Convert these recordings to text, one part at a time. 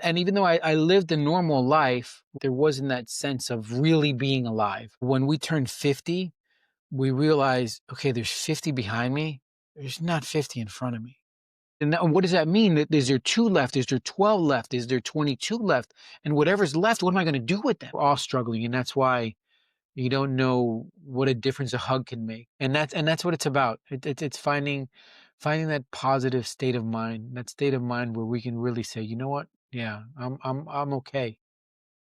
And even though I lived a normal life, there wasn't that sense of really being alive. When we turned 50, we realized, okay, there's 50 behind me. There's not 50 in front of me. And what does that mean? Is there two left? Is there 12 left? Is there 22 left? And whatever's left, what am I going to do with them? We're all struggling. And that's why you don't know what a difference a hug can make. And that's what it's about. It's finding that positive state of mind, that state of mind where we can really say, you know what? Yeah, I'm okay.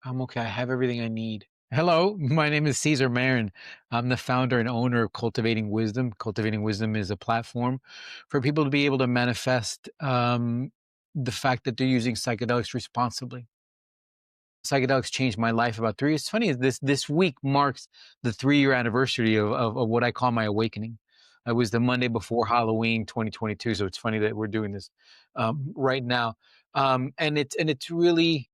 I'm okay. I have everything I need. Hello, my name is Cesar Marin. I'm the founder and owner of Cultivating Wisdom. Cultivating Wisdom is a platform for people to be able to manifest the fact that they're using psychedelics responsibly. Psychedelics changed my life about 3 years. It's funny, this week marks the 3-year anniversary of what I call my awakening. It was the Monday before Halloween 2022, so it's funny that we're doing this right now. And it's really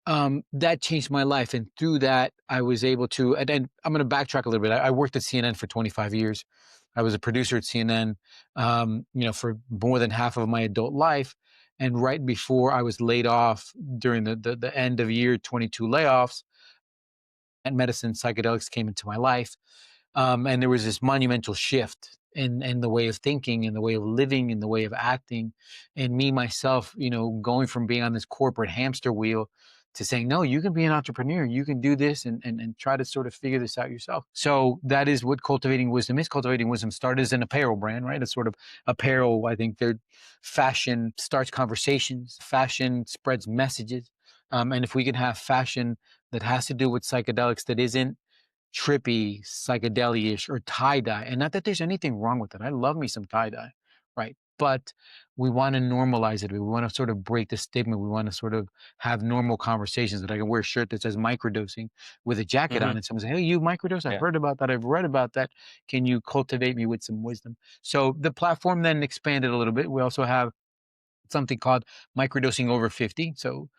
that changed my life, and through that, I was able to. And I'm going to backtrack a little bit. I worked at CNN for 25 years. I was a producer at CNN, for more than half of my adult life. And right before I was laid off during the end of year 22 layoffs, and medicine psychedelics came into my life, and there was this monumental shift in the way of thinking, in the way of living, in the way of acting, and me myself, going from being on this corporate hamster wheel to saying, no, you can be an entrepreneur, you can do this, and try to sort of figure this out yourself. So that is what Cultivating Wisdom is. Cultivating Wisdom started as an apparel brand, right? It's sort of apparel. I think their fashion starts conversations, fashion spreads messages, and if we can have fashion that has to do with psychedelics that isn't trippy, psychedelic-ish, or tie-dye. And not that there's anything wrong with it. I love me some tie-dye, right? But we want to normalize it. We want to sort of break the stigma. We want to sort of have normal conversations that I can wear a shirt that says microdosing with a jacket on Mhm. it. Someone say, hey, you microdose? I've Yeah. heard about that. I've read about that. Can you cultivate me with some wisdom? So the platform then expanded a little bit. We also have something called microdosing over 50. So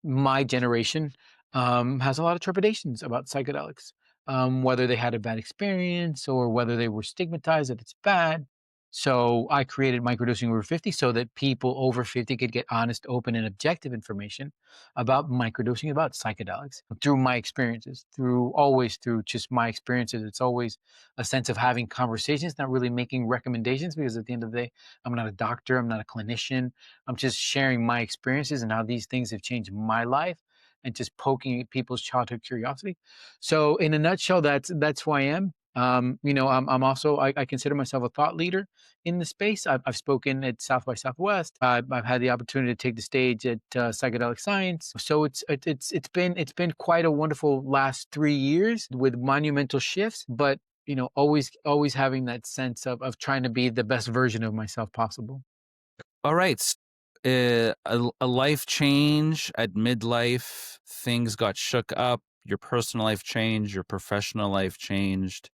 my generation has a lot of trepidations about psychedelics, whether they had a bad experience or whether they were stigmatized that it's bad. So I created microdosing over 50 so that people over 50 could get honest, open, and objective information about microdosing, about psychedelics through my experiences, through just my experiences. It's always a sense of having conversations, not really making recommendations, because at the end of the day, I'm not a doctor, I'm not a clinician. I'm just sharing my experiences and how these things have changed my life, and just poking at people's childhood curiosity. So in a nutshell, that's who I am. I'm also, I consider myself a thought leader in the space. I've spoken at South by Southwest. I've had the opportunity to take the stage at Psychedelic Science. So it's been quite a wonderful last 3 years with monumental shifts, but always having that sense of trying to be the best version of myself possible. All right. A life change at midlife. Things got shook up. Your personal life changed. Your professional life changed.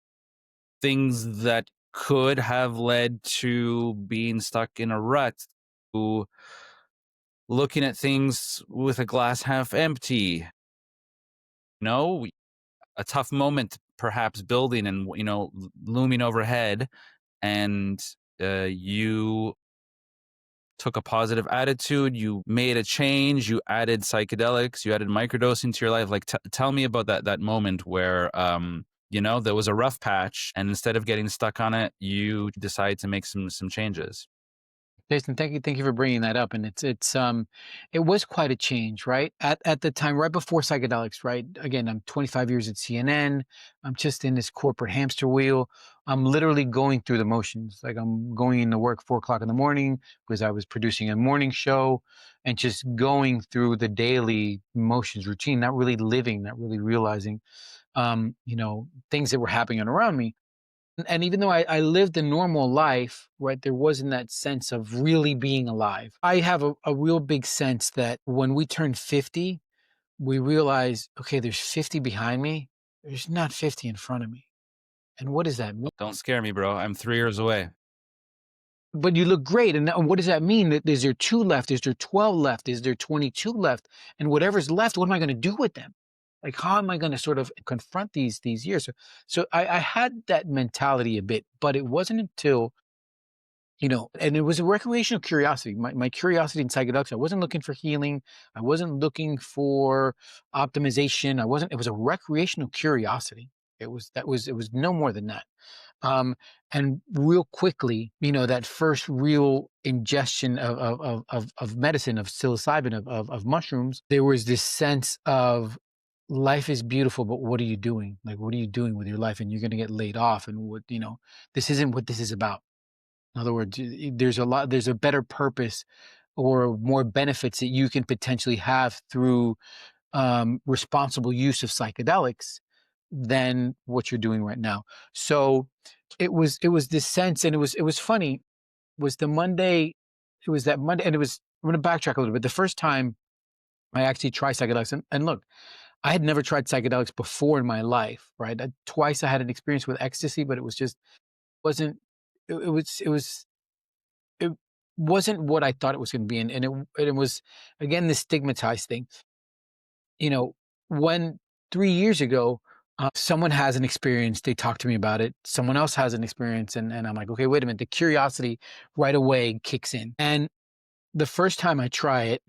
Things that could have led to being stuck in a rut, to looking at things with a glass half empty. No, a tough moment perhaps building and looming overhead, and you took a positive attitude, you made a change, you added psychedelics, you added microdosing to your life. Like, tell me about that moment where there was a rough patch, and instead of getting stuck on it, you decide to make some changes. Jason, thank you for bringing that up. And it was quite a change, right? At the time, right before psychedelics, right? Again, I'm 25 years at CNN. I'm just in this corporate hamster wheel. I'm literally going through the motions. Like, I'm going into work 4 o'clock in the morning because I was producing a morning show, and just going through the daily motions routine, not really living, not really realizing, things that were happening around me. And even though I lived a normal life, right, there wasn't that sense of really being alive. I have a real big sense that when we turn 50, we realize, okay, there's 50 behind me. There's not 50 in front of me. And what does that mean? Don't scare me, bro. I'm 3 years away. But you look great. And what does that mean? That is there two left? Is there 12 left? Is there 22 left? And whatever's left, what am I going to do with them? Like, how am I going to sort of confront these years? So I had that mentality a bit, but it wasn't until And it was a recreational curiosity. My curiosity in psychedelics, I wasn't looking for healing. I wasn't looking for optimization. It was a recreational curiosity. It was no more than that. Um, and real quickly, that first real ingestion of medicine, of psilocybin, of mushrooms, there was this sense of life is beautiful, but what are you doing? Like, what are you doing with your life? And you're going to get laid off. And this isn't what this is about. In other words, there's a better purpose or more benefits that you can potentially have through responsible use of psychedelics than what you're doing right now. So it was this sense, and it was funny. Was the Monday? It was that Monday, and it was. I'm going to backtrack a little bit. The first time I actually tried psychedelics, and look, I had never tried psychedelics before in my life. Right, twice I had an experience with ecstasy, but it was just wasn't. It wasn't what I thought it was going to be, and it was again this stigmatized thing. You know, when 3 years ago, someone has an experience, they talk to me about it. Someone else has an experience, and I'm like, okay, wait a minute. The curiosity right away kicks in, and the first time I try it,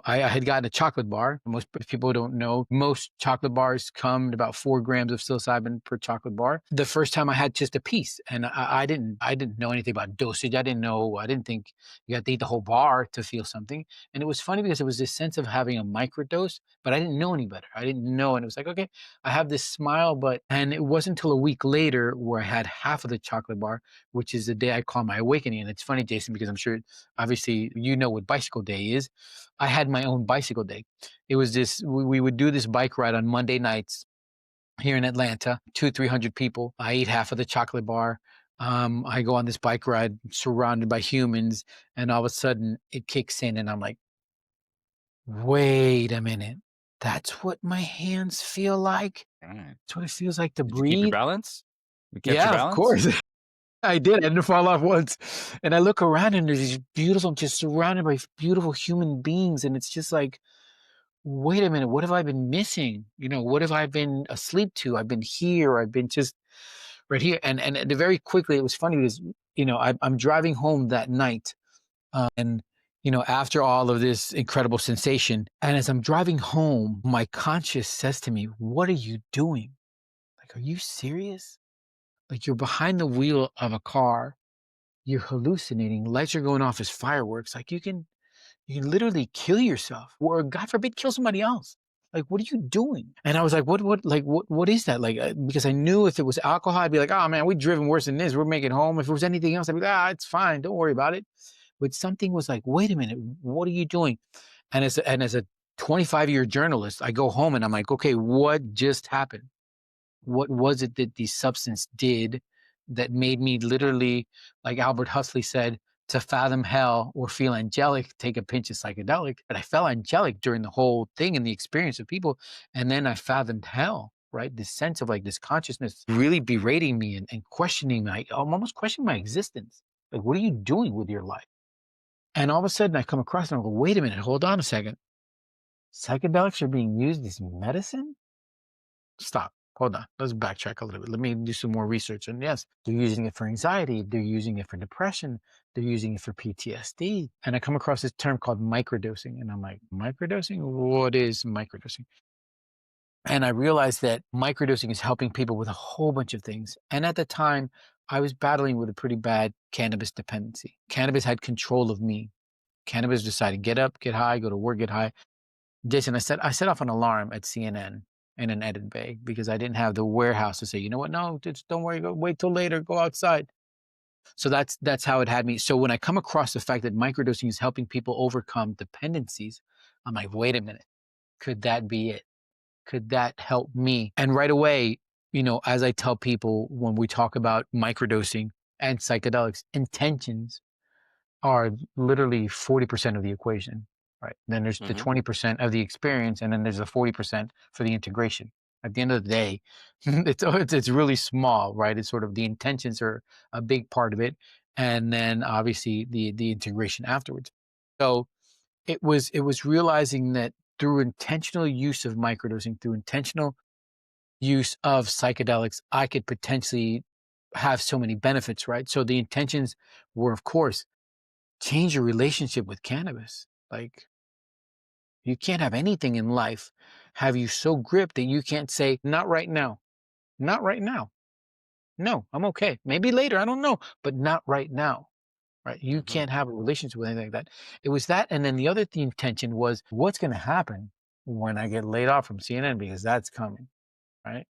I had gotten a chocolate bar. Most people don't know, most chocolate bars come in about 4 grams of psilocybin per chocolate bar. The first time I had just a piece, and I didn't know anything about dosage. I didn't think you had to eat the whole bar to feel something. And it was funny because it was this sense of having a microdose, but I didn't know any better. I didn't know. And it was like, okay, I have this smile, and it wasn't until a week later where I had half of the chocolate bar, which is the day I call my awakening. And it's funny, Jason, because I'm sure obviously what bicycle day is. I had my own bicycle day. It was this, we would do this bike ride on Monday nights here in Atlanta, 300 people. I eat half of the chocolate bar. I go on this bike ride surrounded by humans, and all of a sudden it kicks in, and I'm like, wait a minute. That's what my hands feel like. Right. That's what it feels like to Did you keep your breathe. balance? You kept your Yeah, of balance? course. I did. I didn't fall off once. And I look around, and there's these beautiful, just surrounded by beautiful human beings. And it's just like, wait a minute, what have I been missing? What have I been asleep to? I've been here. I've been just right here. And very quickly, it was funny because, I'm driving home that night. And, after all of this incredible sensation, and as I'm driving home, my conscious says to me, what are you doing? Like, are you serious? Like, you're behind the wheel of a car, you're hallucinating, lights are going off as fireworks. Like, you can literally kill yourself, or God forbid, kill somebody else. Like, what are you doing? And I was like, what is that? Like, because I knew if it was alcohol, I'd be like, oh man, we've driven worse than this. We're making it home. If it was anything else, I'd be like, it's fine. Don't worry about it. But something was like, wait a minute, what are you doing? And as a 25-year journalist, I go home and I'm like, okay, what just happened? What was it that the substance did that made me literally, like Albert Huxley said, to fathom hell or feel angelic, take a pinch of psychedelic. But I felt angelic during the whole thing and the experience of people. And then I fathomed hell, right? This sense of like this consciousness really berating me and questioning I'm almost questioning my existence. Like, what are you doing with your life? And all of a sudden I come across and I go, wait a minute, hold on a second. Psychedelics are being used as medicine? Stop. Hold on. Let's backtrack a little bit. Let me do some more research. And yes, they're using it for anxiety. They're using it for depression. They're using it for PTSD. And I come across this term called microdosing. And I'm like, microdosing? What is microdosing? And I realized that microdosing is helping people with a whole bunch of things. And at the time, I was battling with a pretty bad cannabis dependency. Cannabis had control of me. Cannabis decided get up, get high, go to work, get high. Jason, I set off an alarm at CNN in an edit bay because I didn't have the warehouse to say, you know what? No, just don't worry. Go wait till later. Go outside. So that's how it had me. So when I come across the fact that microdosing is helping people overcome dependencies, I'm like, wait a minute. Could that be it? Could that help me? And right away, as I tell people when we talk about microdosing and psychedelics, intentions are literally 40% of the equation, right? Then there's the Mhm. 20% of the experience, and then there's the 40% for the integration. At the end of the day, it's really small, right? It's sort of the intentions are a big part of it, and then obviously the integration afterwards. So it was realizing that through intentional use of microdosing, through intentional use of psychedelics, I could potentially have so many benefits, right? So the intentions were, of course, change your relationship with cannabis. Like, you can't have anything in life have you so gripped that you can't say, not right now, not right now. No, I'm okay. Maybe later, I don't know, but not right now. Right? You Mhm. can't have a relationship with anything like that. It was that, and then the other intention was, what's going to happen when I get laid off from CNN, because that's coming, right?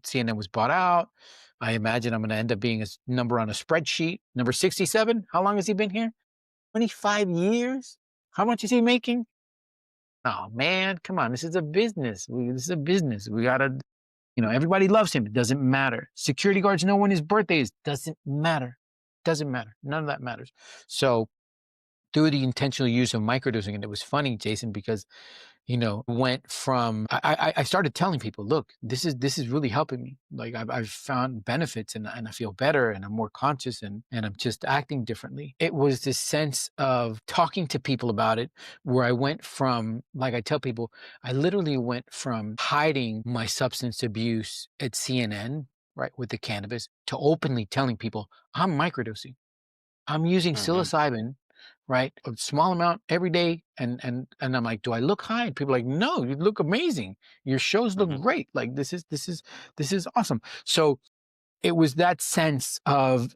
CNN was bought out. I imagine I'm going to end up being a number on a spreadsheet. Number 67. How long has he been here? 25 years. How much is he making? Oh man, come on. This is a business. This is a business. We gotta, everybody loves him. It doesn't matter. Security guards know when his birthday is. Doesn't matter. Doesn't matter. None of that matters. So through the intentional use of microdosing, and it was funny, Jason, because went from I started telling people, look, this is really helping me. Like I've found benefits, and I feel better, and I'm more conscious, and I'm just acting differently. It was this sense of talking to people about it, where I went from, like I tell people, I literally went from hiding my substance abuse at CNN, right, with the cannabis, to openly telling people I'm microdosing. I'm using Mhm. psilocybin, right? A small amount every day. And I'm like, do I look high? And people are like, no, you look amazing. Your shows look Mhm. great. Like this is awesome. So it was that sense of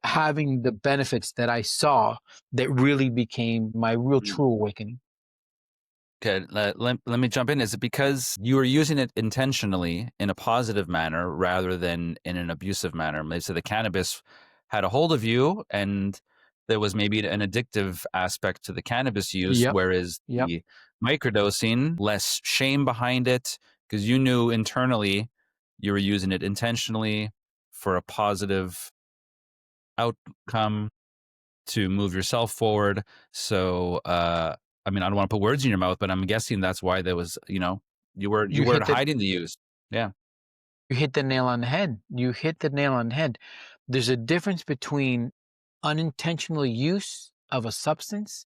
having the benefits that I saw that really became my real Mm. true awakening. Okay, let me jump in. Is it because you were using it intentionally in a positive manner rather than in an abusive manner? Maybe so the cannabis had a hold of you, and there was maybe an addictive aspect to the cannabis use, Yep. whereas Yep. the microdosing, less shame behind it, because you knew internally you were using it intentionally for a positive outcome to move yourself forward. So, I mean, I don't want to put words in your mouth, but I'm guessing that's why there was, you You weren't hit the hiding the use. Yeah. you hit the nail on the head. You hit the nail on the head. There's a difference between unintentional use of a substance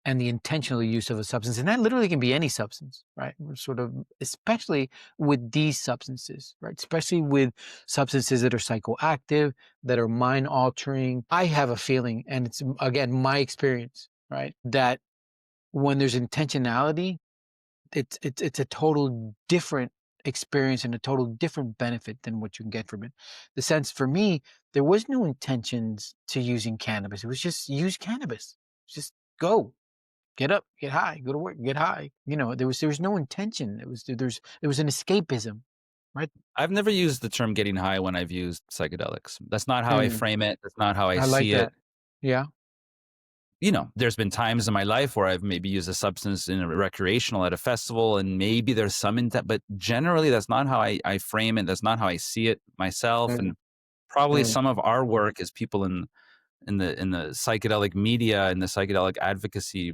and the intentional use of a substance. And that literally can be any substance, right? We're sort of, especially with these substances, right? Especially with substances that are psychoactive, that are mind altering. I have a feeling, and it's again my experience, right? That when there's intentionality, it's a total different experience and a total different benefit than what you can get from it. The sense for me, there was no intentions to using cannabis. It was just use cannabis. Just go. Get up, get high, go to work, get high. There was no intention. There was an escapism, right? I've never used the term getting high when I've used psychedelics. That's not how I Mm, frame it. That's not how I I like see it. that. Yeah. There's been times in my life where I've maybe used a substance in a recreational at a festival, and maybe there's some intent, but generally that's not how I frame it. That's not how I see it myself. Mm, And probably mm, some of our work as people in the psychedelic media and the psychedelic advocacy,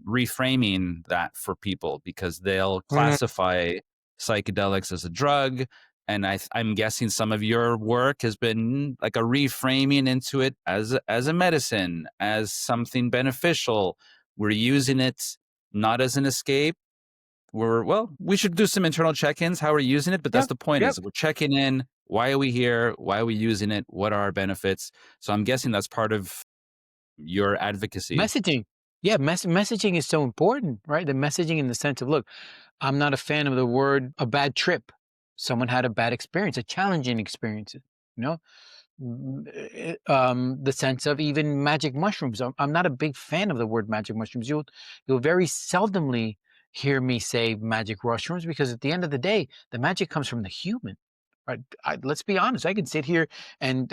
reframing that for people because they'll mm, classify psychedelics as a drug. And I'm guessing some of your work has been like a reframing into it as a medicine, as something beneficial. We're using it not as an escape. We should do some internal check-ins, how we're using it, but that's yep. the point Yep. is we're checking in. Why are we here? Why are we using it? What are our benefits? So I'm guessing that's part of your advocacy. Messaging. Yeah, messaging is so important, right? The messaging in the sense of, look, I'm not a fan of the word a bad trip. Someone had a bad experience, a challenging experience, you know? The sense of even magic mushrooms. I'm not a big fan of the word magic mushrooms. You'll very seldomly hear me say magic mushrooms, because at the end of the day, the magic comes from the human. Right? Let's be honest. I can sit here and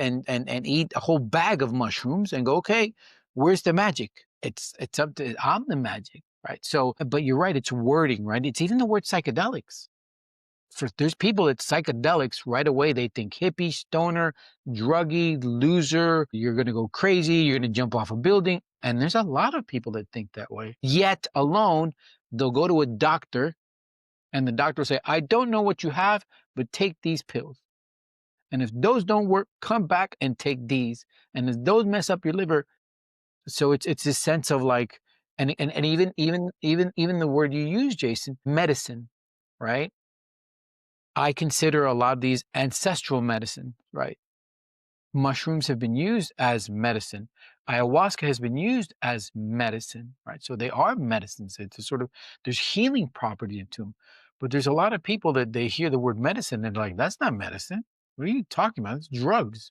eat a whole bag of mushrooms and go, okay, where's the magic? It's up to I'm the magic, right? So, but you're right. It's wording, right? It's even the word psychedelics. There's people that psychedelics right away, they think hippie, stoner, druggy, loser, you're going to go crazy, you're going to jump off a building. And there's a lot of people that think that way. Yet alone, they'll go to a doctor, and the doctor will say, I don't know what you have, but take these pills. And if those don't work, come back and take these. And if those mess up your liver, so it's this sense of like, and even the word you use, Jason, medicine, right? I consider a lot of these ancestral medicine, right? Mushrooms have been used as medicine. Ayahuasca has been used as medicine, right? So they are medicines. It's a sort of there's healing property to them. But there's a lot of people that they hear the word medicine and they're like, that's not medicine. What are you talking about? It's drugs.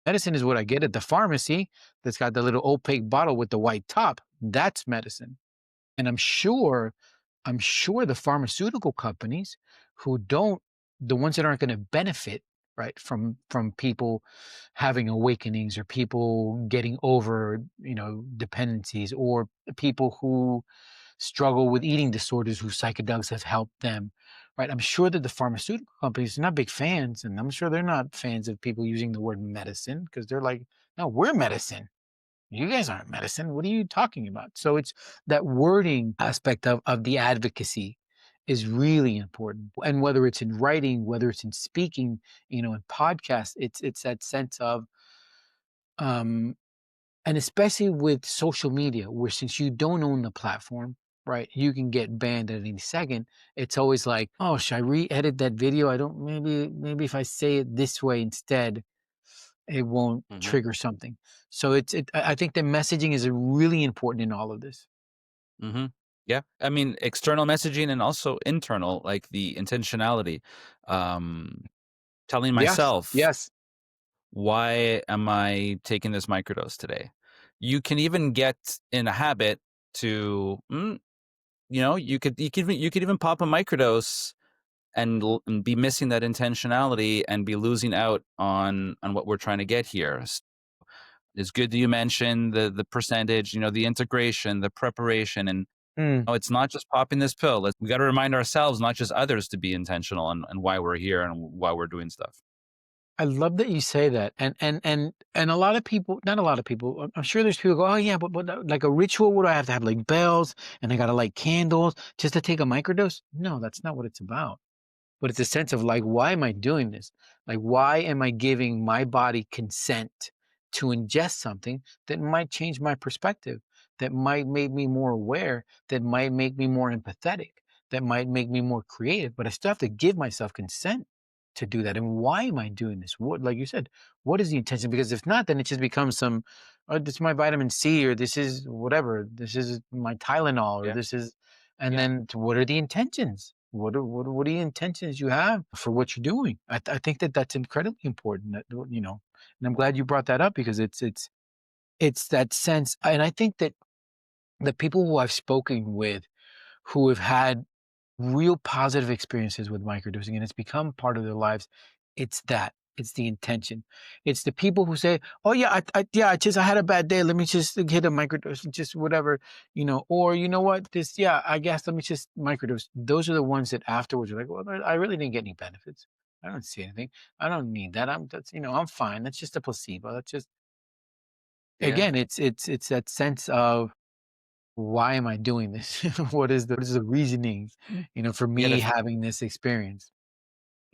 Medicine is what I get at the pharmacy that's got the little opaque bottle with the white top. That's medicine. And I'm sure the pharmaceutical companies who don't the ones that aren't gonna benefit, right, from people having awakenings or people getting over, dependencies or people who struggle with eating disorders whose psychedelics have helped them, right? I'm sure that the pharmaceutical companies are not big fans, and I'm sure they're not fans of people using the word medicine because 'cause they're like, "No, we're medicine. You guys aren't medicine. What are you talking about?" So it's that wording aspect of the advocacy is really important. And whether it's in writing, whether it's in speaking, in podcasts, it's that sense of um and especially with social media, where since you don't own the platform, right, you can get banned at any second. It's always like, oh, should I re-edit that video? I don't maybe if I say it this way instead, it won't Hmm. trigger something. So I think the messaging is really important in all of this. Hmm. Yeah. I mean, external messaging and also internal, like the intentionality. Um, Telling Yes, myself, yes. why am I taking this microdose today? You can even get in a habit to, you could even pop a microdose and be missing that intentionality and be losing out on what we're trying to get here. It's good that you mentioned the percentage, the integration, the preparation, and Mm. it's not just popping this pill. We got to remind ourselves, not just others, to be intentional and why we're here and why we're doing stuff. I love that you say that, and a lot of people, not a lot of people. I'm sure there's people who go, oh yeah, but like a ritual, would I have to have like bells and I gotta light candles just to take a microdose? No, that's not what it's about. But it's a sense of like, why am I doing this? Like, why am I giving my body consent to ingest something that might change my perspective, that might make me more aware, that might make me more empathetic, that might make me more creative? But I still have to give myself consent to do that. And why am I doing this? What, like you said, what is the intention? Because if not, then it just becomes some, oh, this is my vitamin C, or this is whatever, this is my Tylenol, or Yeah. this is, and Yeah. then what are the intentions? What are the intentions you have for what you're doing? I think that that's incredibly important. And I'm glad you brought that up because it's that sense, and I think that the people who I've spoken with who have had real positive experiences with microdosing and it's become part of their lives, it's the intention. It's the people who say, oh yeah, I had a bad day, let me just hit a microdose, just whatever, or you know what, this, yeah, I guess let me just microdose. Those are the ones that afterwards are like, well, I really didn't get any benefits. I don't see anything. I don't need that. I'm fine. That's just a placebo. That's just, Yeah. again, it's that sense of, why am I doing this? What is the reasoning, for Yeah. me having this experience?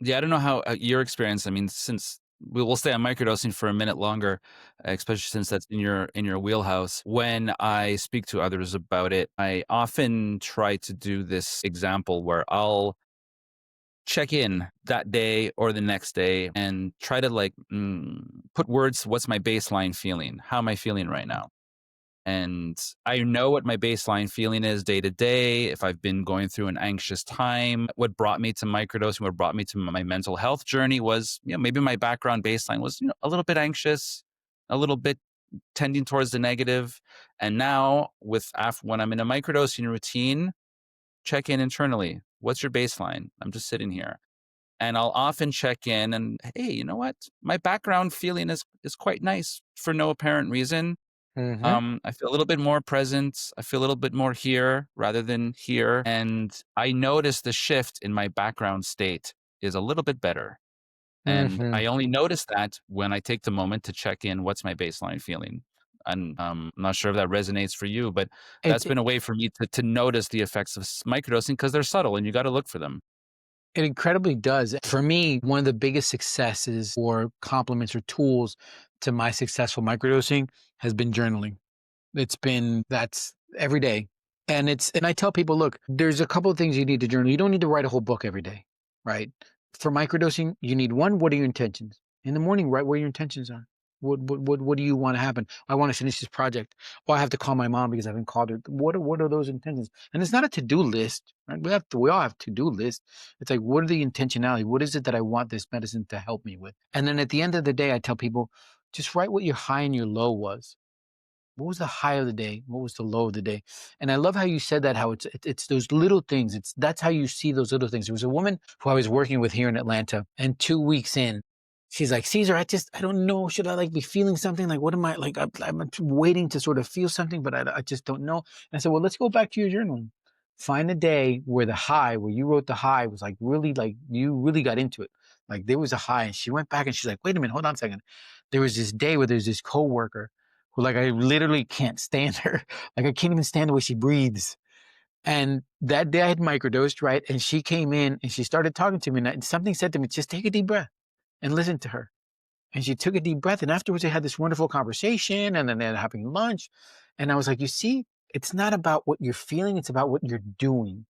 Yeah, I don't know how your experience. I mean, since we'll stay on microdosing for a minute longer, especially since that's in your wheelhouse. When I speak to others about it, I often try to do this example where I'll check in that day or the next day and try to like put words. What's my baseline feeling? How am I feeling right now? And I know what my baseline feeling is day to day. If I've been going through an anxious time, what brought me to microdosing, what brought me to my mental health journey was, maybe my background baseline was, a little bit anxious, a little bit tending towards the negative. And now when I'm in a microdosing routine, check in internally. What's your baseline? I'm just sitting here. And I'll often check in and, hey, you know what? My background feeling is quite nice for no apparent reason. Mhm. I feel a little bit more present. I feel a little bit more here rather than here. And I notice the shift in my background state is a little bit better. And Mhm. I only notice that when I take the moment to check in, what's my baseline feeling? And I'm not sure if that resonates for you, but It that's it been a way for me to notice the effects of microdosing because they're subtle and you got to look for them. it incredibly does. For me, one of the biggest successes or compliments or tools to my successful microdosing has been journaling. That's every day. And I tell people, look, there's a couple of things you need to journal. You don't need to write a whole book every day, right? For microdosing, you need one, what are your intentions? In the morning, write where your intentions are. What do you want to happen? I want to finish this project. Oh, I have to call my mom because I haven't called her. What are those intentions? And it's not a to-do list, right? We all have to-do lists. It's like, what are the intentionality? What is it that I want this medicine to help me with? And then at the end of the day, I tell people, just write what your high and your low was. What was the high of the day? What was the low of the day? And I love how you said that, how it's those little things. That's how you see those little things. There was a woman who I was working with here in Atlanta, and 2 weeks in, she's like, Caesar, I don't know. Should I like be feeling something? Like, what am I like? I'm waiting to sort of feel something, but I just don't know. And I said, well, let's go back to your journal. Find a day where the high, where you wrote the high, was like really like you really got into it. Like there was a high, and she went back and she's like, wait a minute, hold on a second. There was this day where there's this coworker who like I literally can't stand her. Like I can't even stand the way she breathes. And that day I had microdosed, right? And she came in and she started talking to me, and something said to me, just take a deep breath and listen to her. And she took a deep breath. And afterwards, they had this wonderful conversation, and then they had having lunch. And I was like, you see, it's not about what you're feeling, it's about what you're doing.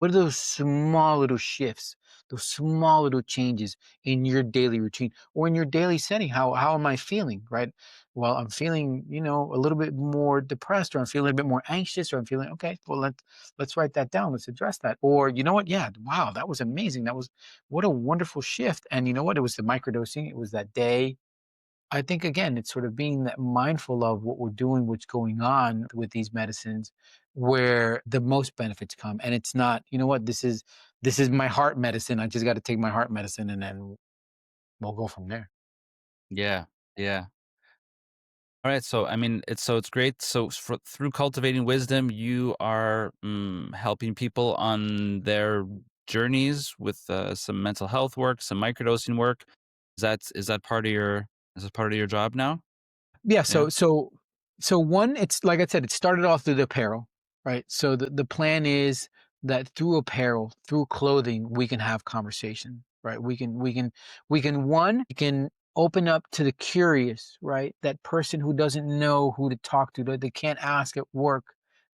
What are those small little shifts, those small little changes in your daily routine or in your daily setting? How am I feeling, right? Well, I'm feeling, a little bit more depressed, or I'm feeling a bit more anxious, or I'm feeling okay. Well, let's write that down. Let's address that. Or you know what? Yeah, wow, that was amazing. That was what a wonderful shift. And you know what? It was the microdosing. It was that day. I think again, it's sort of being that mindful of what we're doing, what's going on with these medicines, where the most benefits come. And it's not, you know what, this is my heart medicine. I just got to take my heart medicine, and then we'll go from there. Yeah. Yeah. All right. So, I mean, it's great. So, through cultivating wisdom, you are helping people on their journeys with some mental health work, some microdosing work. Is that part of your job now? Yeah, Yeah. so one, it's like I said, it started off through the apparel, right? So the plan is that through apparel, through clothing, we can have conversation, right? We can open up to the curious, right? That person who doesn't know who to talk to, that they can't ask at work,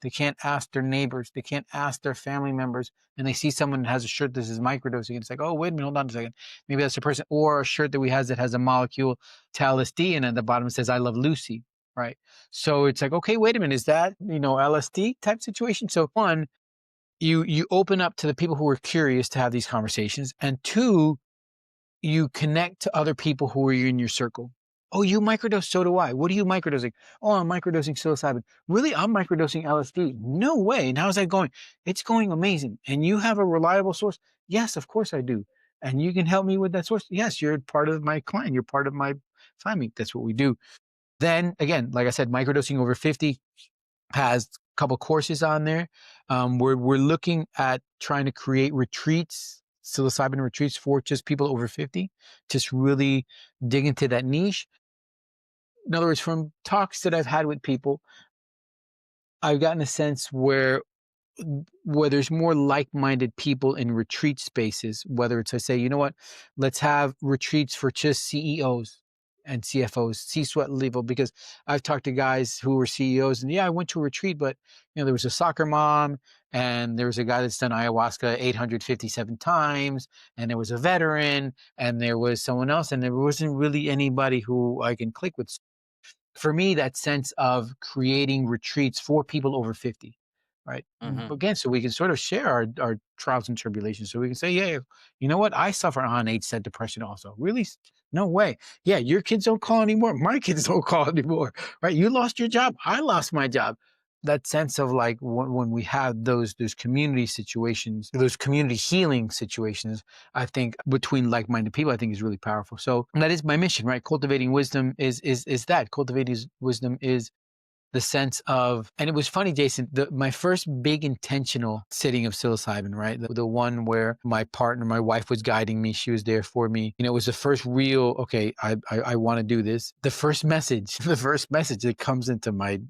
they can't ask their neighbors, they can't ask their family members, and they see someone that has a shirt that says microdosing, and it's like, oh, wait a minute, hold on a second, maybe that's the person, or a shirt that we has that has a molecule to LSD, and at the bottom it says "I love Lucy," right? So it's like, okay, wait a minute, is that LSD type situation? So one, you open up to the people who are curious to have these conversations, and two, you connect to other people who are in your circle. Oh, you microdose, so do I. What are you microdosing? Oh, I'm microdosing psilocybin. Really, I'm microdosing LSD. No way. And how's that going? It's going amazing. And you have a reliable source? Yes, of course I do. And you can help me with that source? Yes, you're part of my client. You're part of my family. That's what we do. Then again, like I said, microdosing over 50 has a couple courses on there. We're looking at trying to create retreats, psilocybin retreats for just people over 50, just really dig into that niche. In other words, from talks that I've had with people, I've gotten a sense where there's more like-minded people in retreat spaces, whether it's I say, you know what, let's have retreats for just CEOs and CFOs, C-suite level, because I've talked to guys who were CEOs, and yeah, I went to a retreat, but there was a soccer mom, and there was a guy that's done ayahuasca 857 times, and there was a veteran, and there was someone else, and there wasn't really anybody who I can click with. For me, that sense of creating retreats for people over 50, right? Hmm. Again, so we can sort of share our trials and tribulations. So we can say, yeah, you know what? I suffer on age said depression also. Really? No way. Yeah, your kids don't call anymore. My kids don't call anymore, right? You lost your job. I lost my job. That sense of like when we have those community situations, those community healing situations, I think between like-minded people, I think is really powerful. So that is my mission, right? Cultivating wisdom is that. Cultivating wisdom is the sense of, and it was funny, Jason, my first big intentional sitting of psilocybin, right? The one where my partner, my wife was guiding me. She was there for me. It was the first real, okay, I want to do this. The first message, the first message that comes into my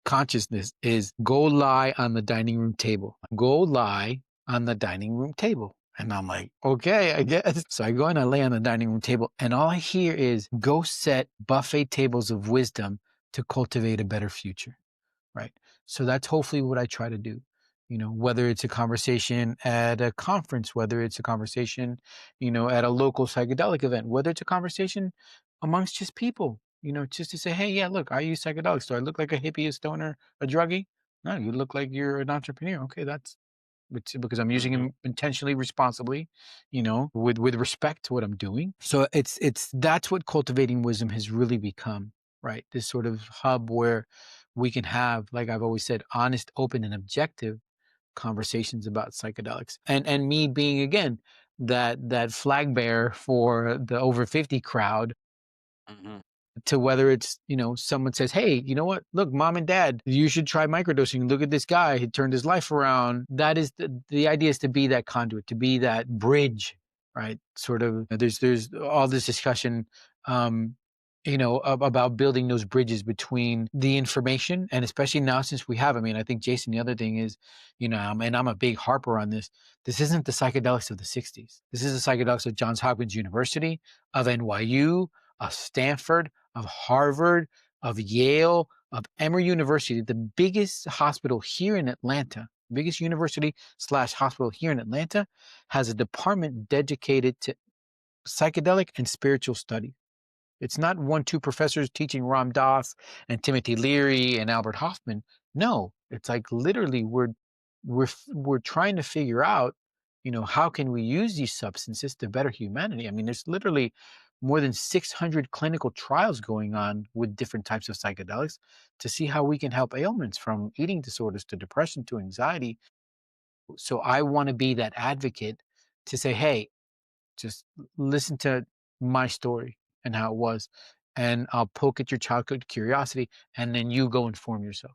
consciousness is go lie on the dining room table. Go lie on the dining room table. And I'm like, okay, I guess. So I go and I lay on the dining room table, and all I hear is go set buffet tables of wisdom to cultivate a better future. Right. So that's hopefully what I try to do. whether it's a conversation at a conference, whether it's a conversation, at a local psychedelic event, whether it's a conversation amongst just people, just to say, hey, yeah, look, I use psychedelics. Do I look like a hippie, a stoner, a druggie? No, you look like you're an entrepreneur. Okay, that's because I'm using Mhm. them intentionally, responsibly, with respect to what I'm doing. So it's that's what cultivating wisdom has really become, right? This sort of hub where we can have, like I've always said, honest, open, and objective conversations about psychedelics. And me being again that flag bearer for the over 50 crowd, Mhm. to whether it's, someone says, hey, you know what, look, mom and dad, you should try microdosing, look at this guy, he turned his life around. That is the idea, is to be that conduit, to be that bridge, right? Sort of, there's all this discussion, um about building those bridges between the information, and especially now, since we have, I mean, I think, Jason, the other thing is, and I'm a big harper on this isn't the psychedelics of the 60s. This is the psychedelics of Johns Hopkins University, of NYU, of Stanford, of Harvard, of Yale, of Emory University, the biggest hospital here in Atlanta, biggest university slash hospital here in Atlanta, has a department dedicated to psychedelic and spiritual study. It's not one, two professors teaching Ram Dass and Timothy Leary and Albert Hoffman. No, it's like literally we're trying to figure out, how can we use these substances to better humanity? I mean, there's literally more than 600 clinical trials going on with different types of psychedelics to see how we can help ailments from eating disorders to depression to anxiety. So I want to be that advocate to say, hey, just listen to my story and how it was, and I'll poke at your childhood curiosity, and then you go inform yourself.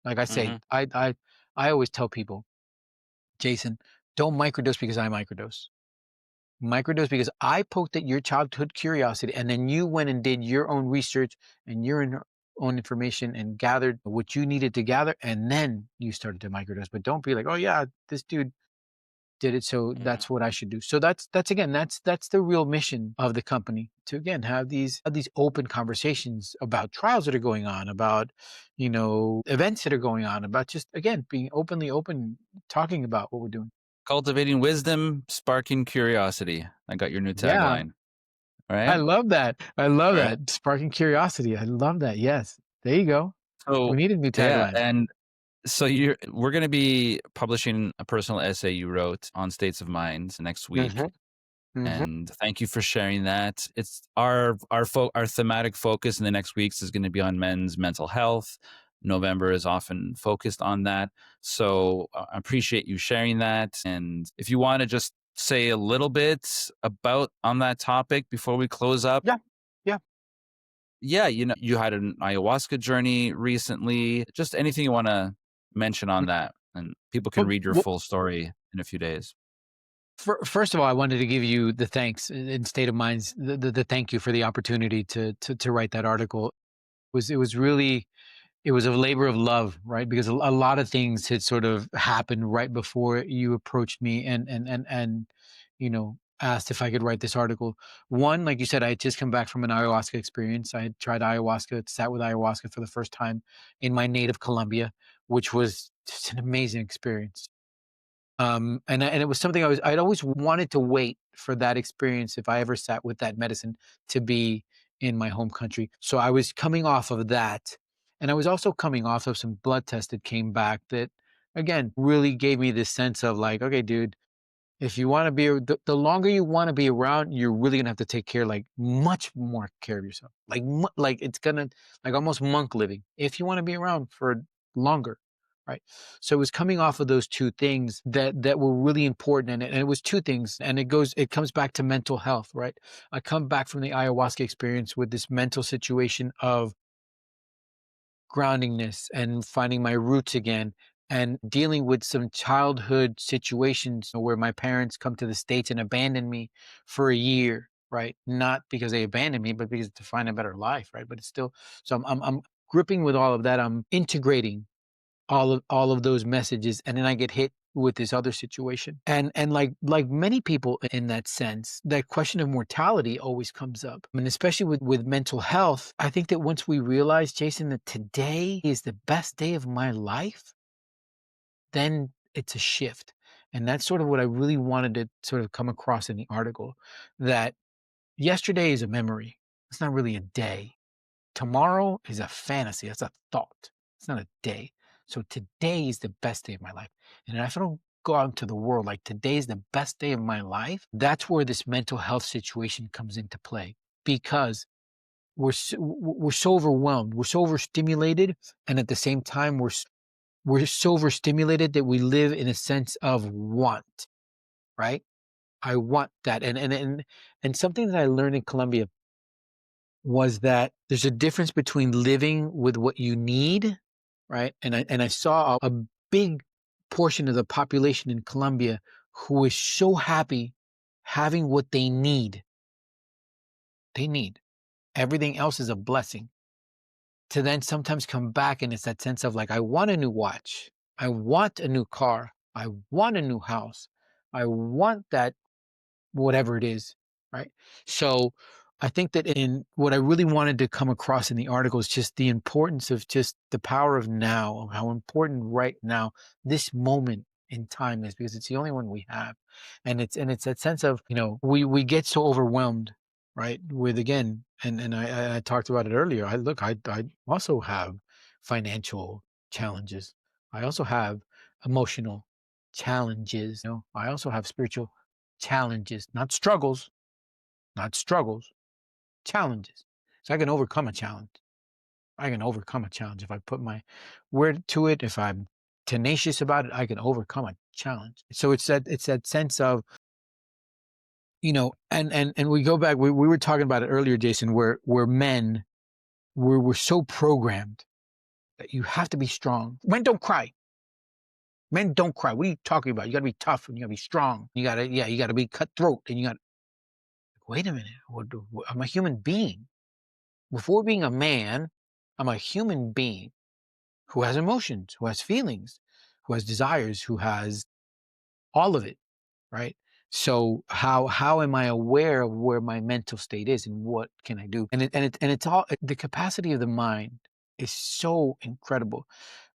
Like I say, Mhm. I always tell people, Jason, don't microdose because I microdose. Microdose because I poked at your childhood curiosity, and then you went and did your own research and own information and gathered what you needed to gather, and then you started to microdose. But don't be like, oh yeah, this dude did it, so Mhm. that's what I should do. So that's again, that's the real mission of the company, to again have these open conversations about trials that are going on, about, events that are going on, about just again being openly open, talking about what we're doing. Cultivating wisdom, sparking curiosity. I got your new Yeah, tagline, I right? love that. I love Right. that. Sparking curiosity. I love that. Yes. There you go. We So, need a new yeah, tagline. and so we're gonna be publishing a personal essay you wrote on states of mind next week. Mhm. Mhm. And thank you for sharing that. It's our thematic focus in the next weeks is going to be on men's mental health. November is often focused on that. So I appreciate you sharing that. And if you want to just say a little bit about on that topic before we close up. Yeah. Yeah. Yeah, you had an ayahuasca journey recently. Just anything you want to mention on that, and people can Well, read your well, full story in a few days. First of all, I wanted to give you the thanks in State of Mind's, the thank you for the opportunity to write that article. It was really, it was a labor of love, right? Because a lot of things had sort of happened right before you approached me and asked if I could write this article. One, like you said, I had just come back from an ayahuasca experience. I had tried ayahuasca, sat with ayahuasca for the first time in my native Colombia, which was just an amazing experience. And it was something I'd always wanted to wait for that experience, if I ever sat with that medicine, to be in my home country. So I was coming off of that, and I was also coming off of some blood tests that came back that, again, really gave me this sense of like, okay, dude, if you want to be the longer you want to be around, you're really gonna have to take care, like much more care of yourself, like like it's gonna, like almost monk living, if you want to be around for longer, right? So it was coming off of those two things that were really important, and it was two things, and it comes back to mental health, right? I come back from the ayahuasca experience with this mental situation of groundingness and finding my roots again, and dealing with some childhood situations where my parents come to the States and abandon me for a year, right? Not because they abandoned me, but because to find a better life, right? But it's still, so I'm gripping with all of that. I'm integrating all of those messages, and then I get hit with this other situation, and like many people in that sense, that question of mortality always comes up. I mean, especially with mental health, I think that once we realize, Jason, that today is the best day of my life, then it's a shift. And that's sort of what I really wanted to sort of come across in the article, that yesterday is a memory. It's not really a day. Tomorrow is a fantasy. That's a thought. It's not a day. So today is the best day of my life. And if I don't go out into the world like today is the best day of my life, that's where this mental health situation comes into play, because we're so overwhelmed, we're so overstimulated, and at the same time we're so overstimulated that we live in a sense of want, right? I want that. And something that I learned in Colombia was that there's a difference between living with what you need, right? And I saw a big portion of the population in Colombia who is so happy having what they need. They need. Everything else is a blessing. To then sometimes come back, and it's that sense of like, I want a new watch. I want a new car. I want a new house. I want that, whatever it is, right? So I think that in what I really wanted to come across in the article is just the importance of just the power of now, of how important right now this moment in time is, because it's the only one we have. And it's that sense of, we get so overwhelmed, right? With, again, and I talked about it earlier. I also have financial challenges. I also have emotional challenges. I also have spiritual challenges, not struggles, not struggles, challenges. So I can overcome a challenge. I can overcome a challenge. If I put my word to it, if I'm tenacious about it, I can overcome a challenge. So it's that sense of, and we go back, we were talking about it earlier, Jason, where men we're so programmed that you have to be strong. Men don't cry. Men don't cry. What are you talking about? You gotta be tough and you gotta be strong. You gotta be cutthroat, and you gotta wait a minute. I'm a human being. Before being a man, I'm a human being who has emotions, who has feelings, who has desires, who has all of it, right? So how am I aware of where my mental state is and what can I do? And it's all the capacity of the mind is so incredible.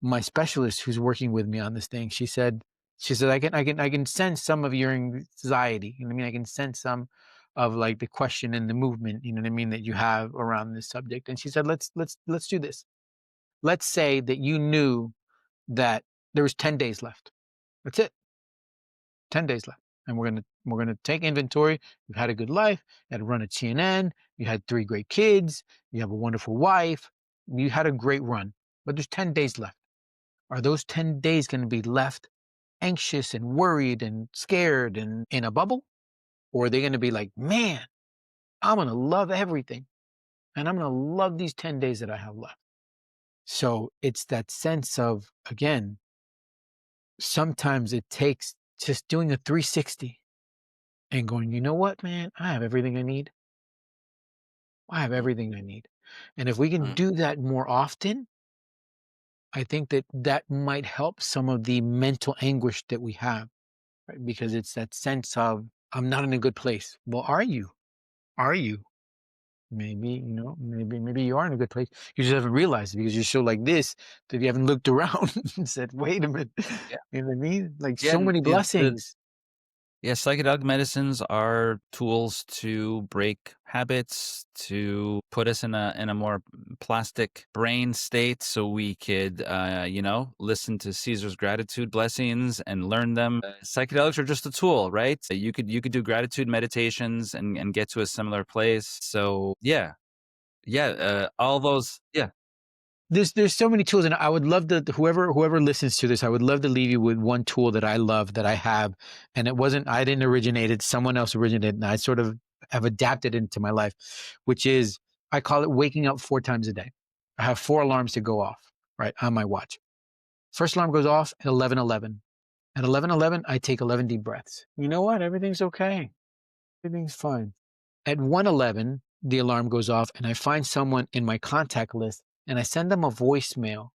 My specialist who's working with me on this thing, she said I can sense some of your anxiety. You know what I mean? I can sense some of like the question and the movement, you know what I mean, that you have around this subject. And she said, let's do this. Let's say that you knew that there was 10 days left. That's it. 10 days left. And we're gonna take inventory. You've had a good life, you had a run at CNN, you had 3 great kids, you have a wonderful wife, you had a great run. But there's 10 days left. Are those 10 days going to be left anxious and worried and scared and in a bubble? Or are they going to be like, man, I'm going to love everything and I'm going to love these 10 days that I have left? So it's that sense of, again, sometimes it takes just doing a 360 and going, you know what, man, I have everything I need. I have Mm, everything I need. And if we can mm. do that more often, I think that that might help some of the mental anguish that we have, right? Because it's that sense of, I'm not in a good place. Well, are you? Are you? Maybe, maybe you are in a good place. You just haven't realized it because you're so like this that you haven't looked around and said, wait a minute. Yeah, You know what I mean? Like yeah, so many blessings. yeah, psychedelic medicines are tools to break habits, to put us in a more plastic brain state so we could, listen to Caesar's gratitude blessings and learn them. Psychedelics are just a tool, right? So you could do gratitude meditations and get to a similar place. So yeah, yeah, all those, yeah. There's so many tools, and I would love to, whoever listens to this, I would love to leave you with one tool that I love, that I have, and I didn't originate it, someone else originated it, and I sort of have adapted it into my life, which is, I call it waking up 4 times a day. I have 4 alarms to go off, right, on my watch. First alarm goes off at 11:11. At 11:11, I take 11 deep breaths. You know what? Everything's okay. Everything's fine. At 1:11, the alarm goes off, and I find someone in my contact list, and I send them a voicemail,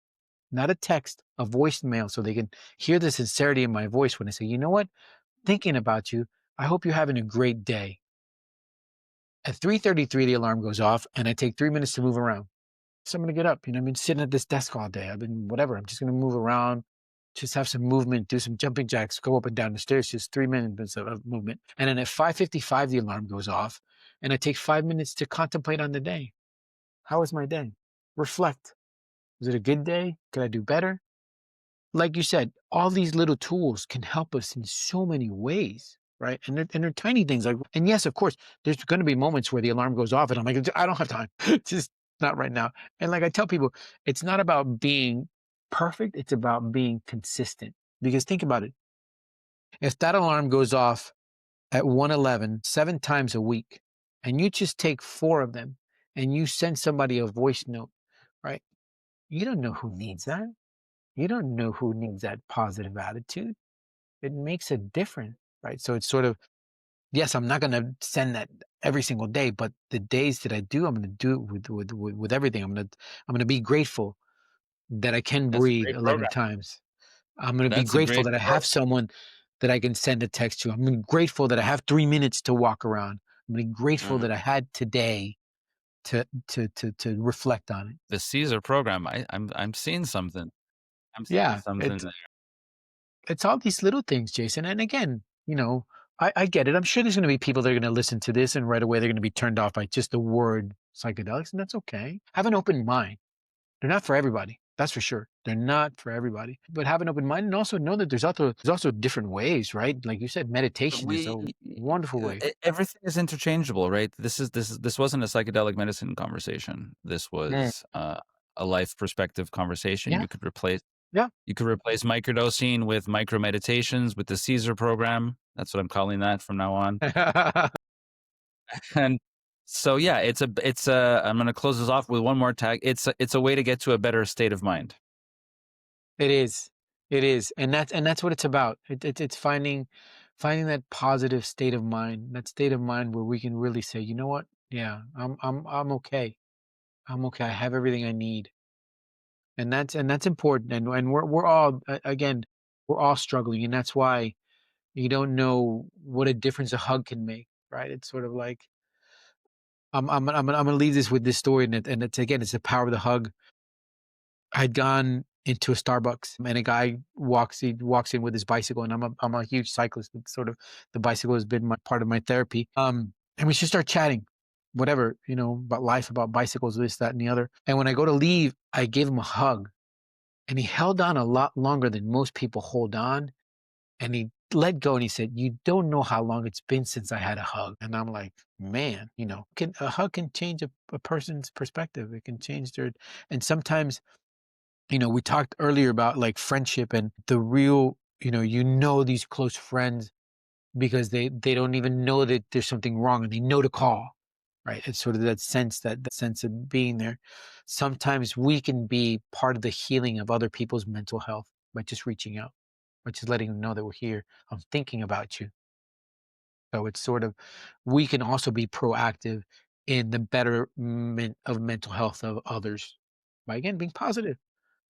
not a text, a voicemail, so they can hear the sincerity in my voice when I say, you know what? Thinking about you. I hope you're having a great day. At 3:33, the alarm goes off, and I take 3 minutes to move around. So I'm going to get up. I've been sitting at this desk all day. I've been whatever. I'm just going to move around. just have some movement, do some jumping jacks, go up and down the stairs, just 3 minutes of movement. And then at 5:55, the alarm goes off, and I take 5 minutes to contemplate on the day. How was my day? Reflect. Was it a good day? Could I do better? Like you said, all these little tools can help us in so many ways, right? And they're tiny things like, and yes, of course, there's going to be moments where the alarm goes off and I'm like, I don't have time. Just not right now. And like I tell people, it's not about being perfect, it's about being consistent. Because think about it. If that alarm goes off at 1:11 7 times a week, and you just take 4 of them and you send somebody a voice note, right? You don't know who needs that. You don't know who needs that positive attitude. It makes a difference, right? So it's sort of, yes, I'm not going to send that every single day, but the days that I do, I'm going to do it with everything. I'm going to be grateful that I can That's a breathe great 11 program. times. I'm going to be That's a grateful great that I program. have someone that I can send a text to. I'm grateful that I have 3 minutes to walk around. I'm grateful Mhm. that I had today to reflect on it. The Caesar program, I'm seeing something. I'm seeing Yeah, something there. it's all these little things, Jason. And again, I get it. I'm sure there's going to be people that are going to listen to this and right away they're going to be turned off by just the word psychedelics, and that's okay. Have an open mind. They're not for everybody. That's for sure. They're not for everybody. But have an open mind and also know that there's also different ways, right? Like you said, meditation is a wonderful way. Everything is interchangeable, right? This wasn't a psychedelic medicine conversation. This Mm. was a life perspective conversation. Yeah, yeah. You could replace microdosing with micro meditations with the Caesar program. That's what I'm calling that from now on. And so yeah, it's a I'm going to close this off with one more tag. It's a way to get to a better state of mind. It is. It is. And that's what it's about. It's finding that positive state of mind, that state of mind where we can really say, you know what? Yeah, I'm okay. I'm okay. I have everything I need. And that's important. And we're all again, we're all struggling. And that's why you don't know what a difference a hug can make, right? It's sort of like I'm gonna leave this with this story, and it's again, it's the power of the hug. I'd gone into a Starbucks and a guy walks in with his bicycle, and I'm a huge cyclist. It's sort of, the bicycle has been my part of my therapy. And we should start chatting, whatever, about life, about bicycles, this, that, and the other. And when I go to leave, I gave him a hug, and he held on a lot longer than most people hold on. And he let go and he said, "You don't know how long it's been since I had a hug." And I'm like, man, a hug can change a person's perspective. It can change their, and sometimes, we talked earlier about like friendship and the real, these close friends because they don't even know that there's something wrong and they know to call, right? It's sort of that sense of being there. Sometimes we can be part of the healing of other people's mental health by just reaching out, by just letting them know that we're here. I'm thinking about you. So it's sort of, we can also be proactive in the betterment of mental health of others by again being positive,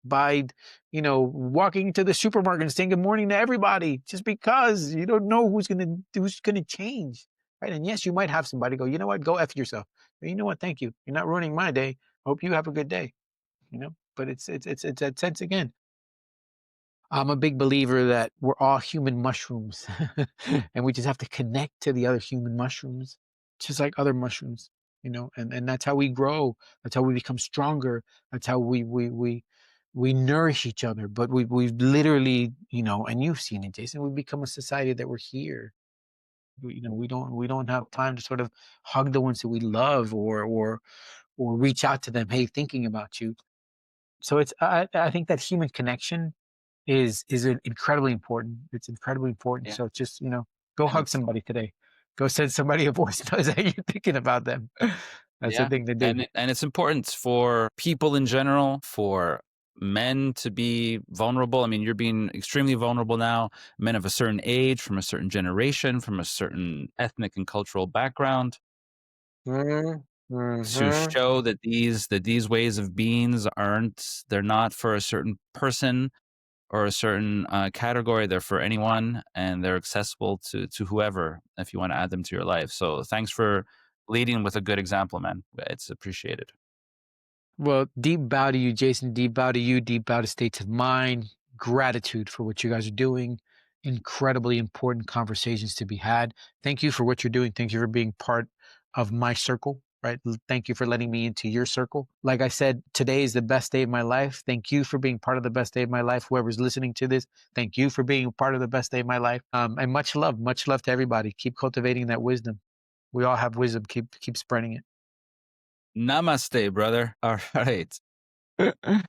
by walking to the supermarket and saying good morning to everybody, just because you don't know who's gonna change, right? And yes, you might have somebody go, you know what, go F yourself. But you know what, thank you, you're not ruining my day. Hope you have a good day. But it's that sense again. I'm a big believer that we're all human mushrooms, and we just have to connect to the other human mushrooms, just like other mushrooms, and that's how we grow. That's how we become stronger. That's how we nourish each other. But we've literally, and you've seen it, Jason. We've become a society that we're here. We don't have time to sort of hug the ones that we love, or reach out to them. Hey, thinking about you. So I think that human connection is incredibly important. It's incredibly important. Yeah. So just, go And hug it's somebody today. Go send somebody a voice note that you're thinking about them. That's the Yeah, thing to do. and it's important for people in general, for men to be vulnerable. I mean, you're being extremely vulnerable now. Men of a certain age, from a certain generation, from a certain ethnic and cultural background, Mhm, to mhm. show that these ways of beings aren't they're not for a certain person or a certain category. They're for anyone, and they're accessible to whoever if you want to add them to your life. So thanks for leading with a good example, man. It's appreciated. Well, deep bow to you, Jason. Deep bow to you. Deep bow to states of mind. gratitude for what you guys are doing. Incredibly important conversations to be had. Thank you for what you're doing. Thank you for being part of my circle, right? Thank you for letting me into your circle. Like I said, today is the best day of my life. Thank you for being part of the best day of my life. Whoever's listening to this, thank you for being a part of the best day of my life. And much love to everybody. Keep cultivating that wisdom. We all have wisdom. Keep spreading Namaste, brother. All right. it.